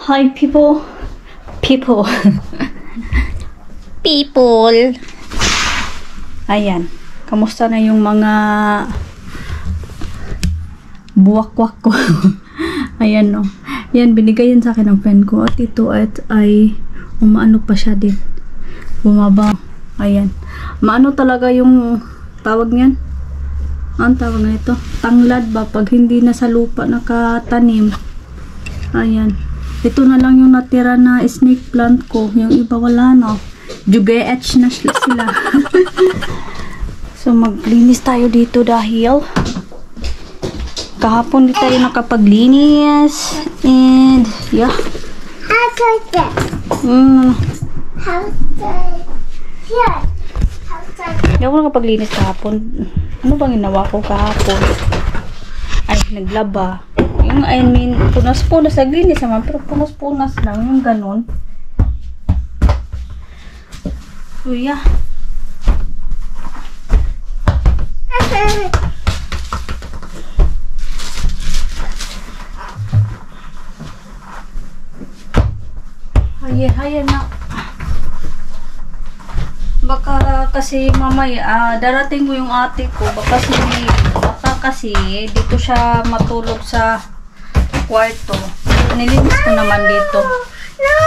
Hi people. People. People. Ayan. Kamusta na yung mga buwak-wak ko? Ayan no. Yan, binigay yan sa akin ng friend ko. At ito ay umaano pa siya din. Bumaba. Ayan. Maano talaga yung tawag niyan? Ang tawag na ito? Tanglad ba? Pag hindi na sa lupa nakatanim. Ayan. Ito na lang yung natira na snake plant ko. Yung iba wala na. Juge-etch na sila. So maglinis tayo dito dahil kahapon di tayo nakapaglinis. And yeah. How's that? Hindi ako nakapaglinis kahapon. Ano bang ginawa ko kahapon? Ay, naglaba. Yung, I mean, punas-punas. Naglinis naman, pero punas-punas lang. Yung ganun. So, yeah. Hayan na. Baka kasi mamaya, darating ko yung ate ko. Baka kasi dito siya matulog sa kwarto. Nilinis ko naman dito.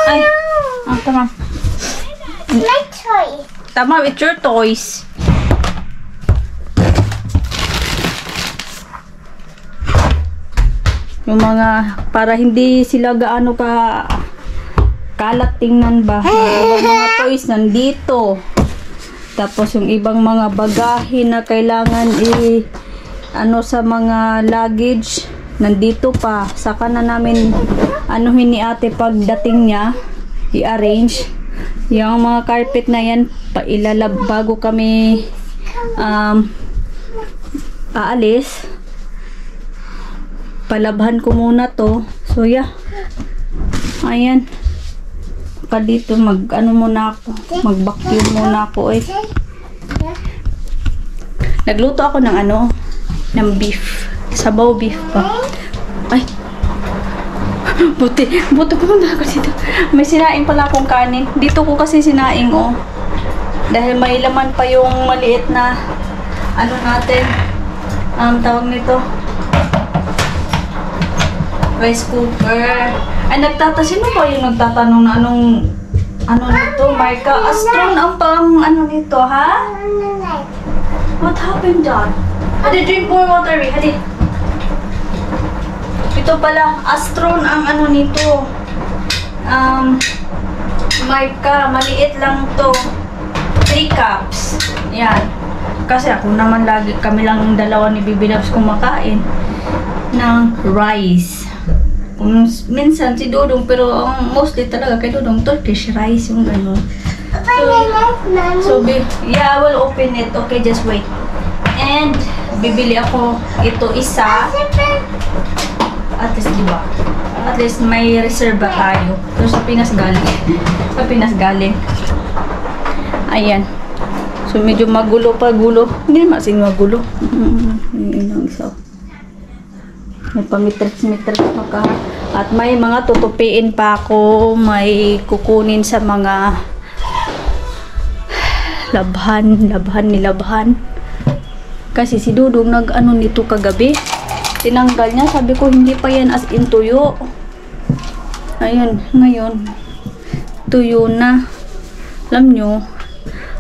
Ay, tama. My toy. Tama, it's your toys. Yung mga, para hindi sila gaano ka kalat tingnan ba. Yung mga toys nandito. Tapos yung ibang mga bagahe na kailangan ano sa mga luggage nandito pa. Saka na namin anuhin ni ate pagdating niya i-arrange. Yung mga carpet na yan pailalab bago kami aalis. Palabhan ko muna to. So yeah. Ayan. Dito ano muna ako, mag-vacuum muna ako Nagluto ako ng ng beef, sabaw beef pa. Ay, buti pumunta ako dito. May sinaing pala akong kanin dito ko kasi sinaing dahil may laman pa yung maliit na natin tawag nito rice cooker. Ay, sino ba yung nagtatanong na ano nito? Marka Astron ang pang nito, ha? What happened, John? Hadi, drink more water, hadi. Ito pala, Astron ang nito. Marka, maliit lang to. 3 cups. Yan. Kasi ako naman kami lang dalawa ni Bibi Loves kumakain ng rice. Minsan si Dodong, pero mostly talaga kay Dodong Turkish rice yung gano'n. So yeah, I will open it. Okay, just wait. And bibili ako ito isa. At least diba? At least may reserva tayo. So sa Pinas galing. Sa Pinas galing. Ayan. So medyo magulo. Hindi naman kasing magulo. Yun isa. May pamitrix-mitrix maka. At may mga tutupiin pa ako. May kukunin sa mga labhan. Kasi si Dudong nito kagabi. Tinanggal niya. Sabi ko hindi pa yan as in tuyo. Ayun. Ngayon. Tuyo na. Alam nyo.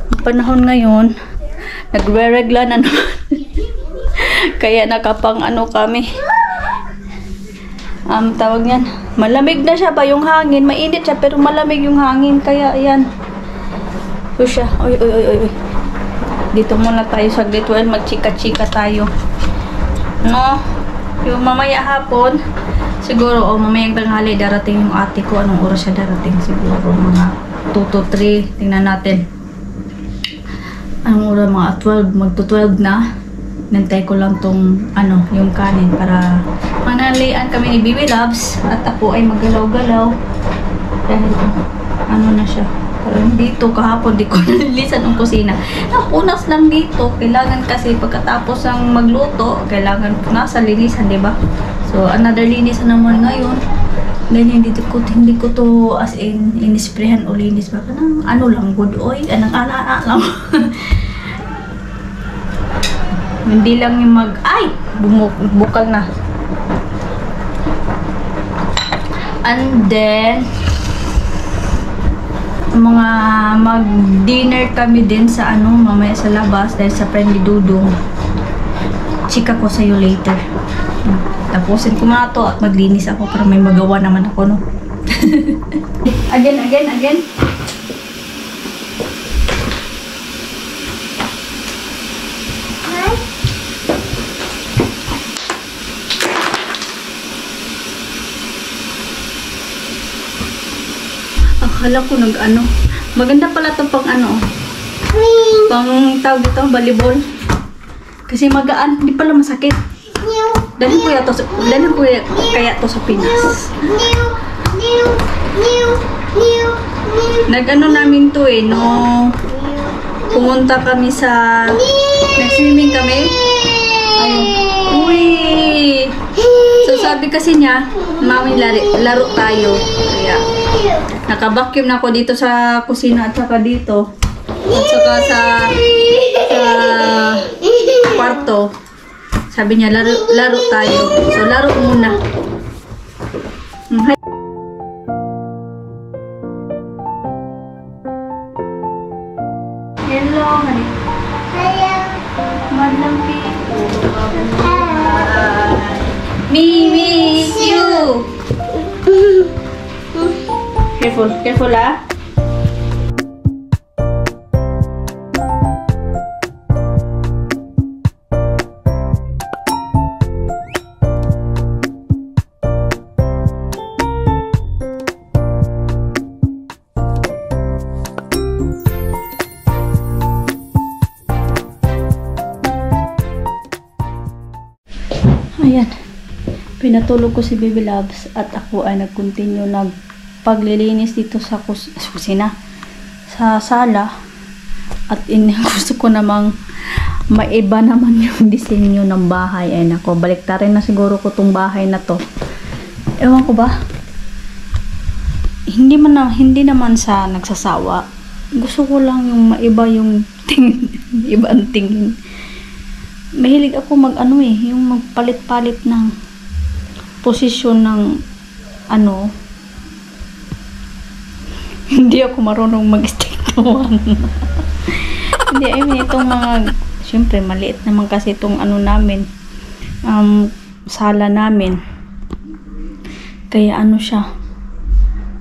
Ang panahon ngayon. Nagre-regla na naman. Kaya nakapang kami. Tawag yan. Malamig na siya ba yung hangin? Mainit siya pero malamig yung hangin. Kaya ayan. So siya. Oy. Dito muna tayo saglit. Well, magchika-chika tayo. No? Yung mamaya hapon, siguro, mamayang tanghali darating yung ate ko. Anong oras siya darating? Siguro mga 2 to 3. Tingnan natin. Anong oras? Mga 12. Magto-12 na. Nantay ko lang tong yung kanin para manalian kami ni Bibi Loves at ako ay maggalaw-galaw dahil na siya. Parang dito kahapon di ko nalilisan ang kusina. Napunas lang dito. Kailangan kasi pagkatapos ng magluto, kailangan punasan, linisan, di ba? So another linisan naman ngayon. Ganyan, hindi ko to as in inisprehan o linis. Baka nang ano lang, good oil. Anong ana lang. Hindi lang yung ay! Bukal na. And then, mga mag-dinner kami din sa mamaya sa labas dahil sa friend ni Dudong. Chika ko sa'yo later. Tapusin ko nga to at maglinis ako para may magawa naman ako, no? Again. Akala ko maganda pala to pang pang tawag dito, volleyball. Kasi magaan, hindi pala masakit. Dalhin ko kaya to sa Pinas. Namin to no pumunta kami sa nag-swimming kami. Ayun. Uy! So sabi kasi niya, mami laro tayo. Kaya naka-vacuum na ako dito sa kusina at saka dito. At saka sa kwarto. Sabi niya, laro tayo. So, laro muna. Hello, honey. Hello. Madlang people. Me miss you. Careful, ah. Ayan, pinatulog ko si Baby Loves at ako ay nag-continue paglilinis dito sa kusina, sa sala. At gusto ko namang maiba naman yung disenyo ng bahay. Ay nako, baliktarin na siguro ko tong bahay na to. Ewan ko ba, hindi naman sa nagsasawa. Gusto ko lang yung maiba yung tingin, ibang tingin. Mahilig ako yung magpalit-palit ng posisyon ng hindi ako marunong mag-stick to one. Hindi, itong syempre maliit naman kasi itong namin, sala namin. Kaya siya,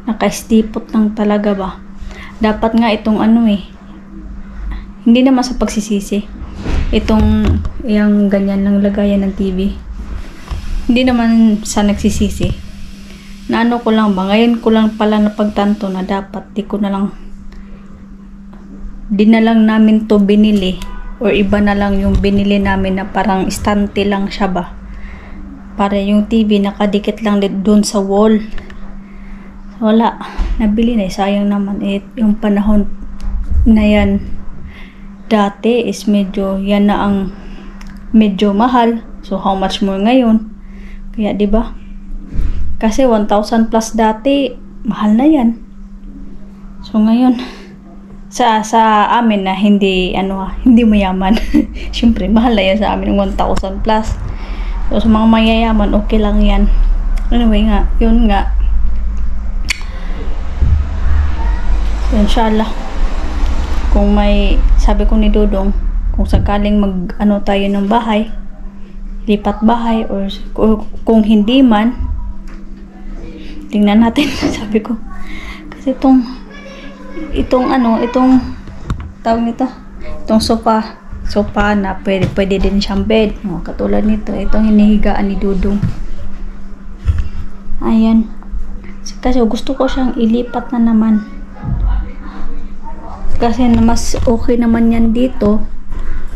naka-stipot lang talaga ba. Dapat nga itong hindi naman sa pagsisisi. Itong yung ganyan lang lagayan ng TV. Hindi naman sa nagsisisi. Na ko lang ba, ngayon ko lang pala napagtanto na dapat di na lang namin to binili or iba na lang yung binili namin na parang istante lang siya ba. Para yung TV nakadikit lang doon sa wall. Wala, nabili na, sayang naman. Yung panahon na yan dati is yan na ang medyo mahal. So how much more ngayon? Kaya 'di ba? Kasi 1,000 plus dati, mahal na 'yan. So ngayon sa amin na hindi mayaman. Syempre mahal na 'yan sa amin ng 1,000 plus. So sa mga mayayaman, okay lang 'yan. Anyway nga, yun nga. So, inshallah, kung sabi ko ni Dudong, kung sakaling tayo ng bahay, lipat bahay, or kung hindi man, tingnan natin. Sabi ko, kasi itong tawag nito, itong sofa na pwede din siyang bed, katulad nito, itong hinihigaan ni Dudong. Ayan, kasi gusto ko siyang ilipat na naman. Kasi mas okay naman yan dito.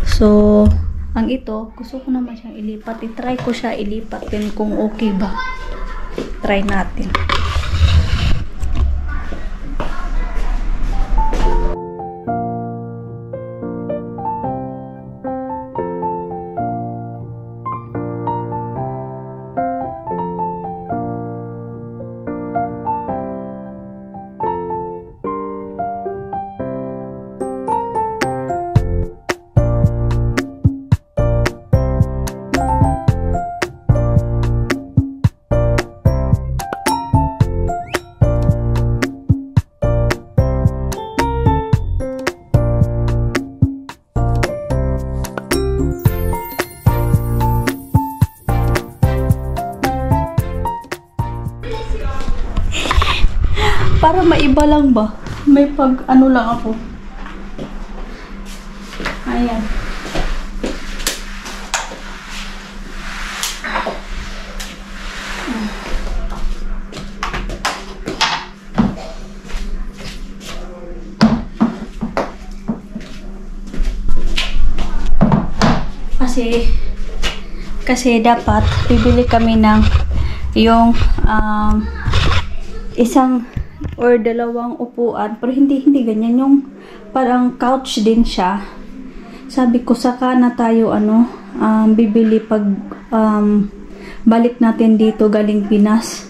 So, ang ito, gusto ko naman siyang ilipat. I-try ko siya ilipat din kung okay ba. Try natin. iba lang ba? May pag ano lang ako. Ayan. Kasi dapat bibili kami ng yung isang or dalawang upuan, pero hindi ganyan, yung parang couch din siya. Sabi ko saka na tayo bibili pag balik natin dito galing Pinas,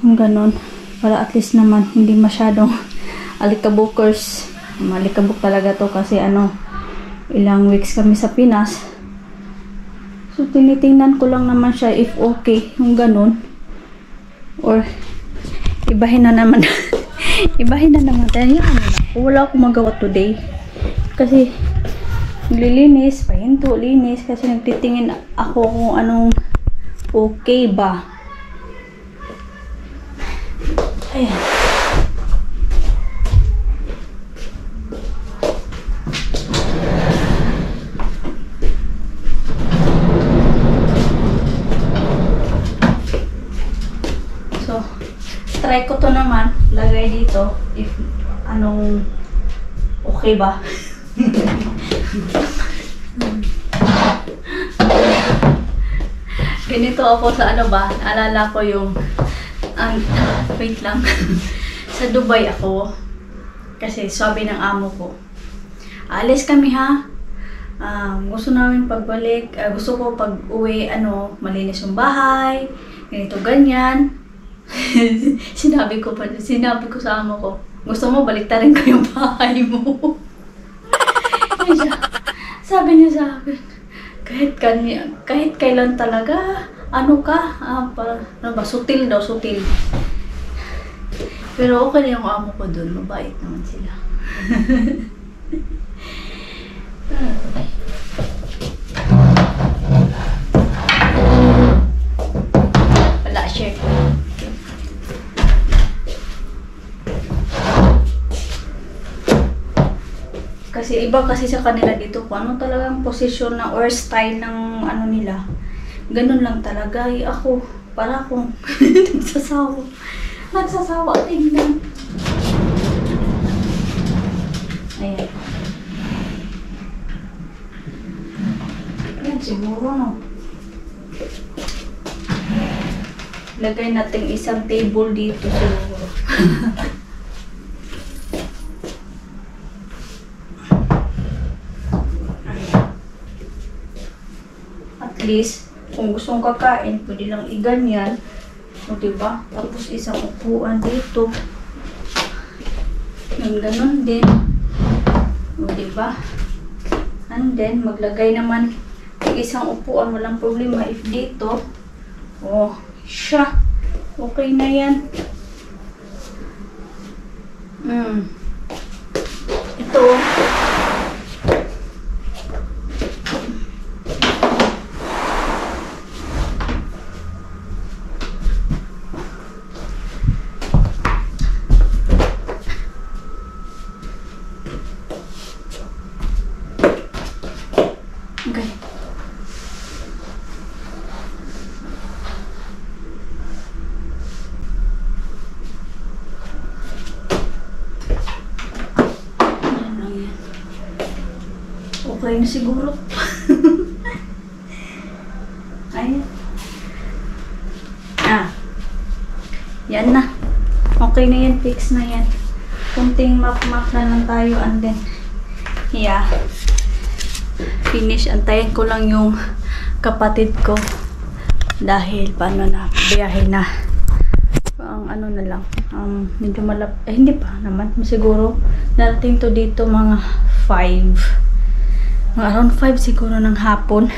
yung ganon, para at least naman hindi masyadong alikabukers. Malikabuk talaga to kasi ilang weeks kami sa Pinas. So, tinitingnan ko lang naman siya if okay, yung ganun. Or, ibahin na naman. Ibahin na naman. Yan lang. Wala akong magawa today. Kasi, naglilinis, pahinto, linis. Kasi nagtitingin ako kung anong okay ba. Ayan. Try ko to naman, lagay dito, if anong okay ba. Ganito ako sa naalala ko yung, wait lang, sa Dubai ako, kasi sabi ng amo ko, alis kami ha, gusto namin pagbalik, gusto ko pag uwi, malinis yung bahay, ganito ganyan. Sinabi ko sa amo ko, gusto mo baliktarin ko yung bahay mo. Sabi niya sa akin, kahit kailan talaga, sutil daw, sutil. Pero okay na yung amo ko dun, mabait naman sila. Wala, share ko. Kasi iba kasi sa kanila dito kung ano talagang posisyon na or style ng nila. Ganun lang talaga. Ako, para akong nagsasawa tingnan. Ayan. Ayan siguro no. Lagay natin isang table dito siguro. Least, kung gustong kakain, pwede lang iganyan. O, diba? Tapos isang upuan dito. Yung ganun din. O, diba? And then, maglagay naman ng isang upuan. Walang problema if dito. O, siya. Okay na yan. Ito. Okay. Okay na siguro. Ayan. Yan na. Okay na yan. Fix na yan. Kunting map-map na lang tayo and then finish. Antayin ko lang yung kapatid ko dahil paano na biyahe na ang na lang medyo hindi pa naman siguro darating to dito mga around 5 siguro ng hapon.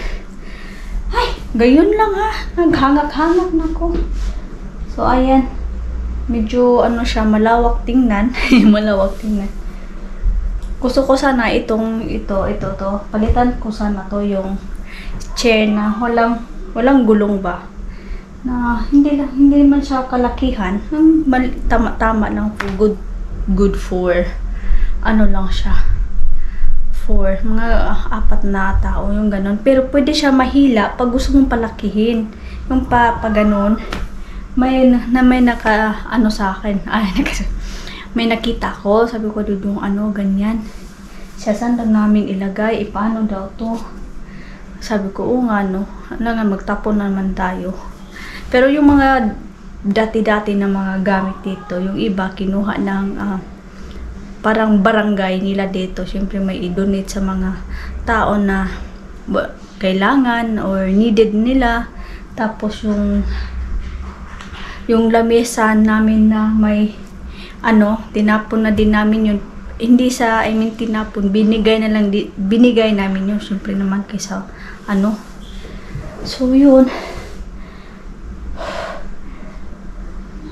Ay, gayon lang ha, naghangak-hangak na ko. So ayan, medyo siya, malawak tingnan. Malawak tingnan. Gusto ko sana ito palitan ko sana to yung chair na walang gulong ba. na hindi man siya kalakihan. Tama-tama lang po. Good for ano lang siya. For mga 4 na tao, yung ganun. Pero pwede siya mahila pag gusto mong palakihin. Yung pa ganun. May naka ano sa akin. May nakita ko. Sabi ko, Dudong, ano, ganyan. Siya, saan lang namin ilagay? Paano daw to? Sabi ko, oo nga, no. Alangan, magtapon naman tayo. Pero yung mga dati-dati na mga gamit dito, yung iba kinuha ng parang barangay nila dito. Siyempre may i-donate sa mga tao na kailangan or needed nila. Tapos yung lamesa namin na may tinapon na din namin yun. Hindi tinapon, binigay namin yun. Siyempre naman kaysa So yun.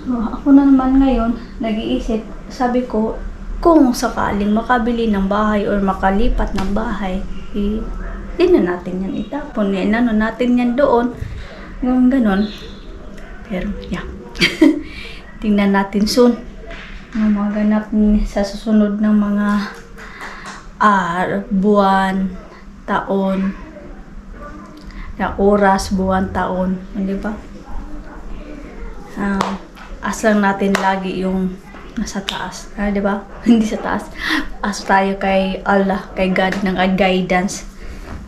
So, ako na naman ngayon, nag-iisip, sabi ko, kung sakaling makabili ng bahay or makalipat ng bahay, di na natin yan itapon. Natin yan doon. Yung ganon. Pero, yeah. Tingnan natin soon. Yung mga ganap sa susunod ng mga buwan, taon, oras, buwan, taon. Hindi ba? As lang natin lagi yung nasa taas. Di ba? Hindi sa taas. As tayo kay Allah, kay God ng guidance.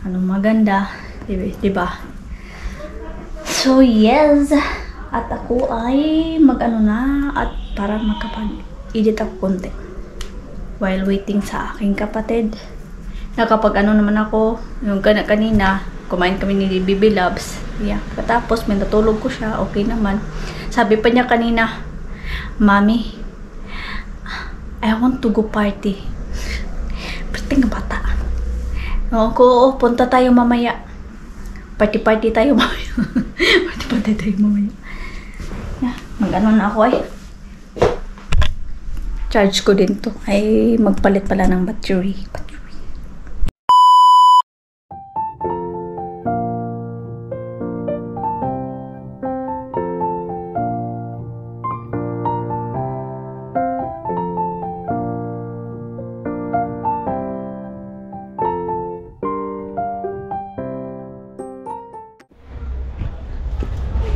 Maganda. Di ba? So, yes. At ako ay na at para makapag-edit ako konti. While waiting sa aking kapatid. Naman ako, yung kanina, kumain kami ni Bibi Loves. Yeah. Tapos, may natulog ko siya. Okay naman. Sabi pa niya kanina, Mami, I want to go party. Pwede nga bata. Oo, punta tayo mamaya. Party tayo mamaya. Party tayo mamaya. Yeah, na ako ay. Charge ko din to. Ay, magpalit pala ng battery.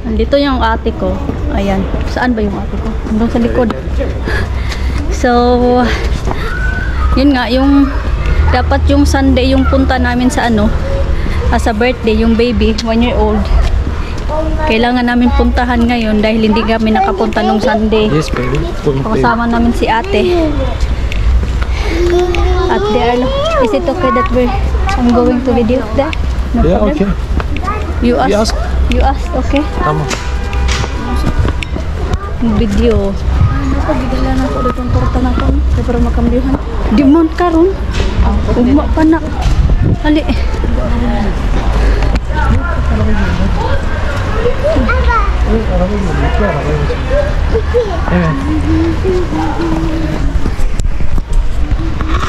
Nandito yung ate ko. Ayan. Saan ba yung ate ko? Hanggang sa likod. So, yun nga, yung dapat yung Sunday yung punta namin sa sa birthday, yung baby, 1-year-old. Kailangan namin puntahan ngayon dahil hindi kami nakapunta nung Sunday. Yes, baby. Kasama namin si ate. At is it okay that I'm going to video there? No Yeah, problem? okay. You ask? You asked, okay? Tama. Video. Pagidala na ako dito ang torta na ko. Para makambihan. Di mo karon. Ugma pa na. Ali.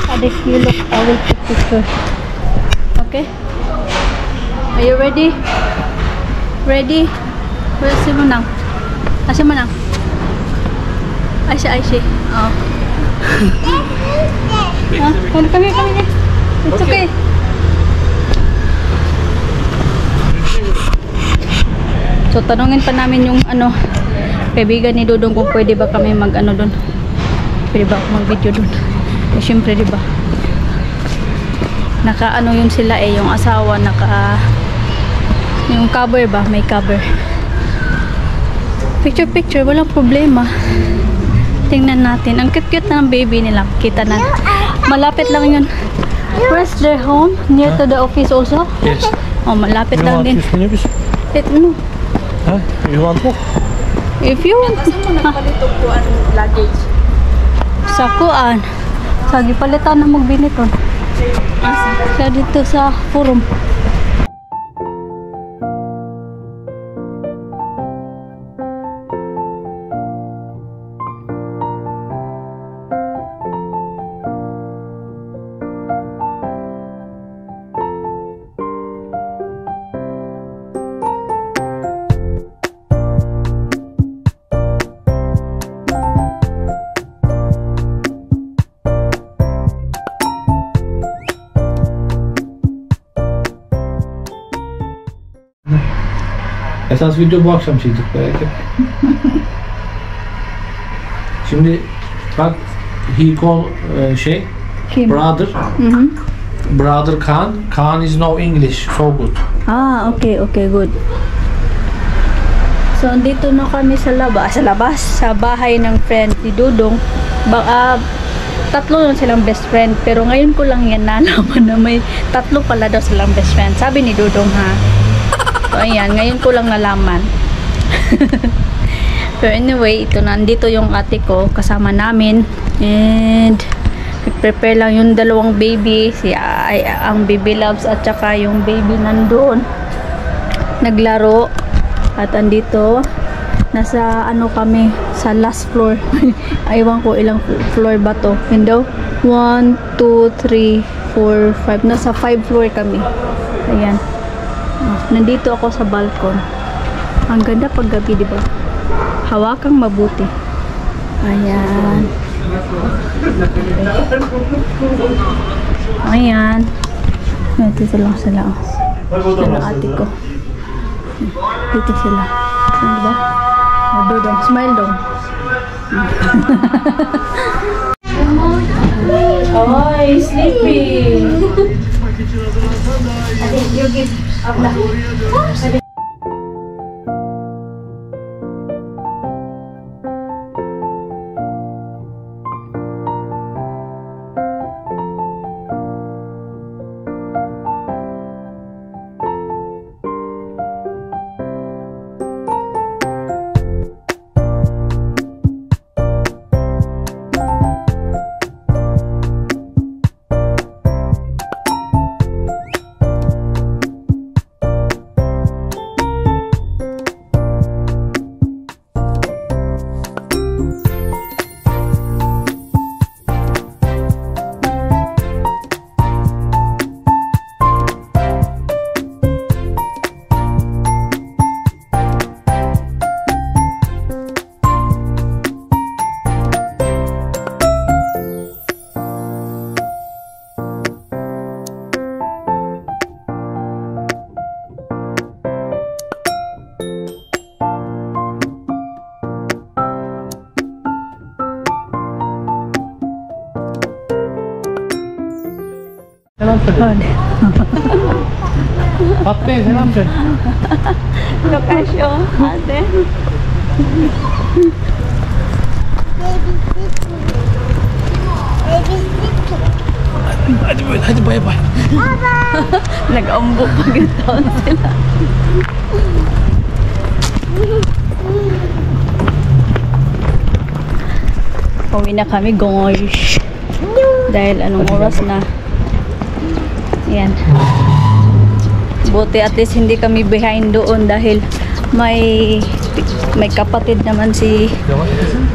Ade, you look. I will take picture. Okay? Are you ready? Ready? Where's si Manang? Si Manang? Ay, si. Oh. Kami. It's okay. So, tanungin pa namin yung kaibigan ni Dudong kung pwede ba kami doon. Pwede ba ako mag-video doon? Eh, syempre, diba? Yun sila yung asawa, yung cover ba? May cover. Picture, walang problema. Tingnan natin. Ang cute-cute na ng baby nila. Kita na. Malapit lang yun. Where's their home? Near to the office also? Yes. Oh, malapit lang din. No. Huh? You want to? If you want. Kasi mo nagpalito ko ang luggage. Sa kuan. Sa gipalitan na magbiniton. Sa dito sa forum. Esas video bu akşam çektik belki. Şimdi bak he call Kim? brother. Mhm. Brother Khan. Khan is no English. So good. Ah, okay, good. So, andito na kami sa labas, sa bahay ng friend ni Dudong. Tatlo lang silang best friend, pero ngayon ko lang yan nalaman na may tatlo pala daw silang best friend. Sabi ni Dudong, ha. So, ayan, ngayon ko lang nalaman. Pero anyway, ito nandito yung ate ko, kasama namin. And, prepare lang yung dalawang baby, ang baby loves at saka yung baby nandun. Naglaro. At andito, nasa ano kami, sa last floor. Aywan ko ilang floor ba to. Window? 1, 2, 3, 4, 5. Nasa 5 floor kami. Ayan. Nandito ako sa balcony. Ang ganda pag gabi, diba? Hawakang mabuti. Ayan. Ayan. Dito lang sila. Ano ate ko. Dito sila. Ano ba? Dudong. Smile dong. Oy, sleepy. You give up na. Selam söyle. Fatma'ya selam söyle. Lokasyon, ate. Hadi böyle, hadi bay bay. Nag-ambo pag yung taon sila. Pauwi na kami, gosh. Dahil anong oras na. Yan. Buti at least hindi kami behind doon dahil may kapatid naman si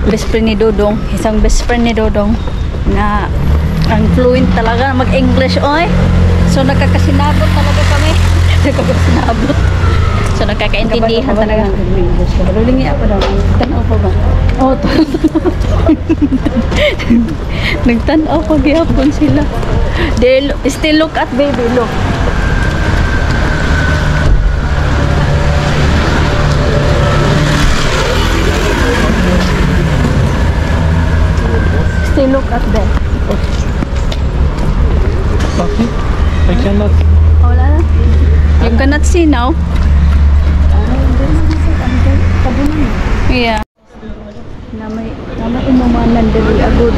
best friend ni Dodong, isang best friend ni Dodong na ang fluent talaga mag-English, oy. So nagkakasinabot talaga kami. Nagkakasinabot. So nagkakaintindihan talaga. Lulingi ako daw. Tanaw ko ba? Oh, nagtanaw ko gihapon sila. They still look at baby, look. Still look at them. Bakayım. I cannot. Wala na. You cannot see now. Yeah. Namay inumanan dali agud.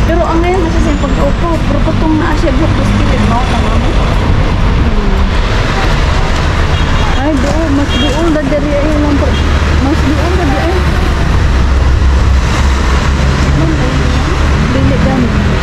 Pero ang ngayon kasi sa pag-upo, pero patong na siya buhok ko skillet mo, tama mo? Ay, doon, mas doon na dari ay lang po. Mas doon na dari ay. Dili gani.